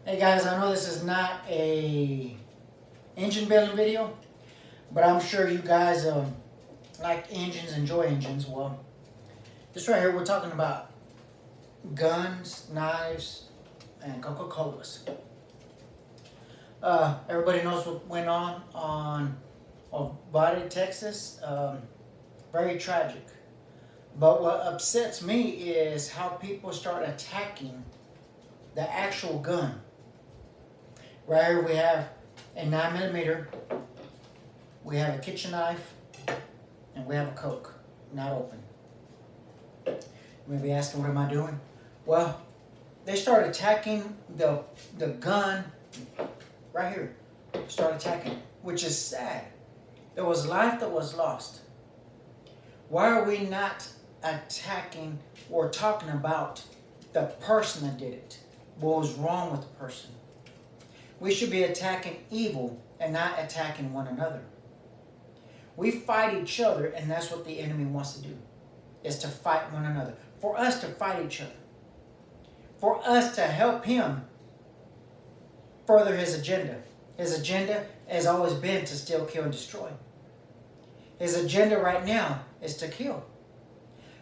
Hey guys, I know this is not a engine building video, but I'm sure you guys like engines, enjoy engines. Well, this right here, we're talking about guns, knives, and Coca-Colas. Everybody knows what went on Uvalde, Texas. Very tragic. But what upsets me is how people start attacking the actual gun. Right here we have a 9mm, we have a kitchen knife, and we have a Coke, not open. You may be asking, what am I doing? Well, they start attacking the gun right here. Start attacking it, which is sad. There was life that was lost. Why are we not attacking or talking about the person that did it? What was wrong with the person? We should be attacking evil and not attacking one another. We fight each other, and that's what the enemy wants to do, is to fight one another. For us to fight each other. For us to help him further his agenda. His agenda has always been to steal, kill, and destroy. His agenda right now is to kill.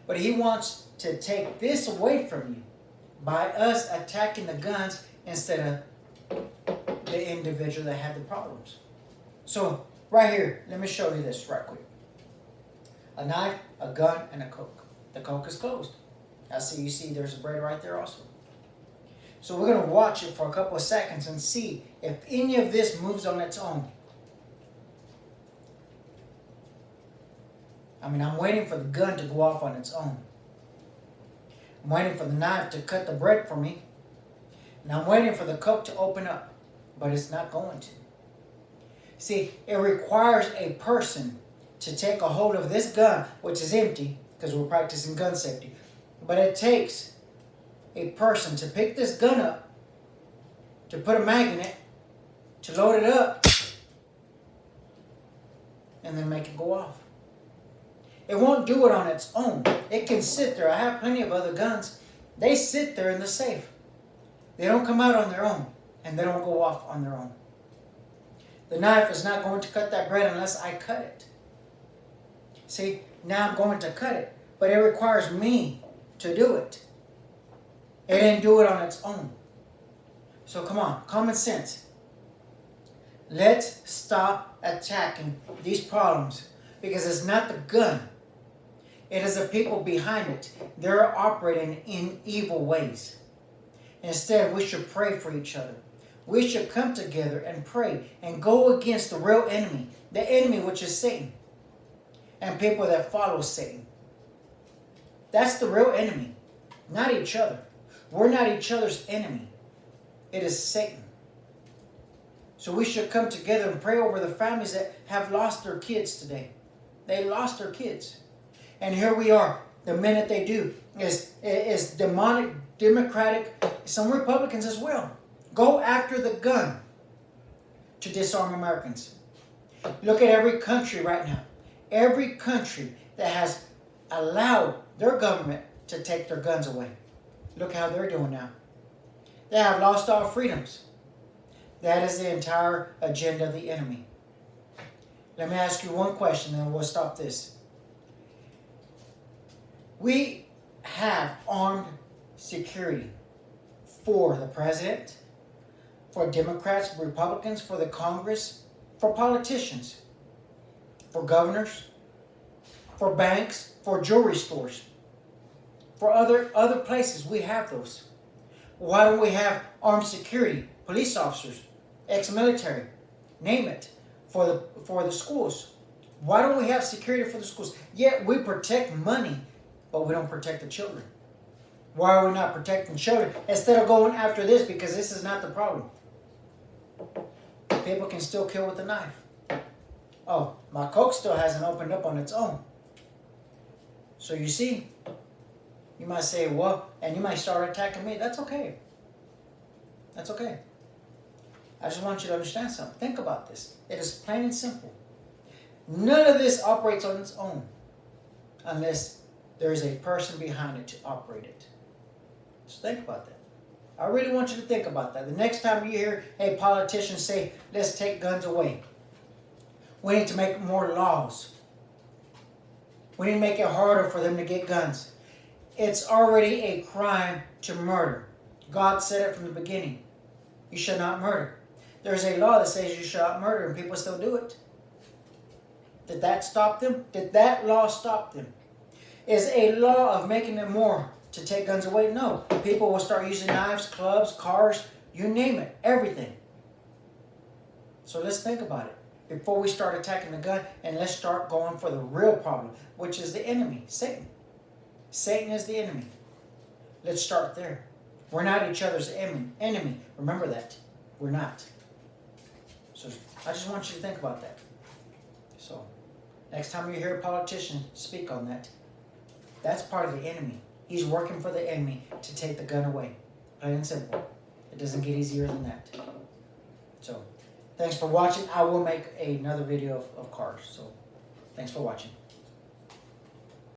But he wants to take this away from you by us attacking the guns instead of the individual that had the problems. So, right here, let me show you this right quick. A knife, a gun, and a Coke. The Coke is closed. You see there's a bread right there also. So we're going to watch it for a couple of seconds and see if any of this moves on its own. I'm waiting for the gun to go off on its own. I'm waiting for the knife to cut the bread for me. And I'm waiting for the Coke to open up. But it's not going to. See, it requires a person to take a hold of this gun, which is empty, because we're practicing gun safety. But it takes a person to pick this gun up, to put a mag in it, to load it up, and then make it go off. It won't do it on its own. It can sit there. I have plenty of other guns. They sit there in the safe. They don't come out on their own. And they don't go off on their own. The knife is not going to cut that bread unless I cut it. See, now I'm going to cut it. But it requires me to do it. It didn't do it on its own. So come on, common sense. Let's stop attacking these problems. Because it's not the gun. It is the people behind it. They're operating in evil ways. Instead, we should pray for each other. We should come together and pray and go against the real enemy. The enemy, which is Satan. And people that follow Satan. That's the real enemy. Not each other. We're not each other's enemy. It is Satan. So we should come together and pray over the families that have lost their kids today. They lost their kids. And here we are. The minute they do is demonic, democratic, some Republicans as well. Go after the gun to disarm Americans. Look at every country right now. Every country that has allowed their government to take their guns away. Look how they're doing now. They have lost all freedoms. That is the entire agenda of the enemy. Let me ask you one question and we'll stop this. We have armed security for the president, for Democrats, Republicans, for the Congress, for politicians, for governors, for banks, for jewelry stores, for other places. We have those. Why don't we have armed security, police officers, ex-military, name it, for the schools? Why don't we have security for the schools? Yet we protect money, but we don't protect the children. Why are we not protecting children? Instead of going after this, because this is not the problem. People can still kill with a knife. Oh, my Coke still hasn't opened up on its own. So you see, you might say, well, and you might start attacking me. That's okay. That's okay. I just want you to understand something. Think about this. It is plain and simple. None of this operates on its own unless there is a person behind it to operate it. Just think about that. I really want you to think about that. The next time you hear a politician say, let's take guns away, we need to make more laws. We need to make it harder for them to get guns. It's already a crime to murder. God said it from the beginning. You shall not murder. There's a law that says you shall not murder, and people still do it. Did that stop them? Did that law stop them? Is a law of making it more to take guns away? No. People will start using knives, clubs, cars, you name it, everything. So let's think about it before we start attacking the gun, and let's start going for the real problem, which is the enemy, Satan. Satan is the enemy. Let's start there. We're not each other's enemy. Remember that. We're not. So I just want you to think about that. So next time you hear a politician speak on that, that's part of the enemy. He's working for the enemy to take the gun away. Plain and simple. It doesn't get easier than that. So thanks for watching. I will make another video of cars. So thanks for watching.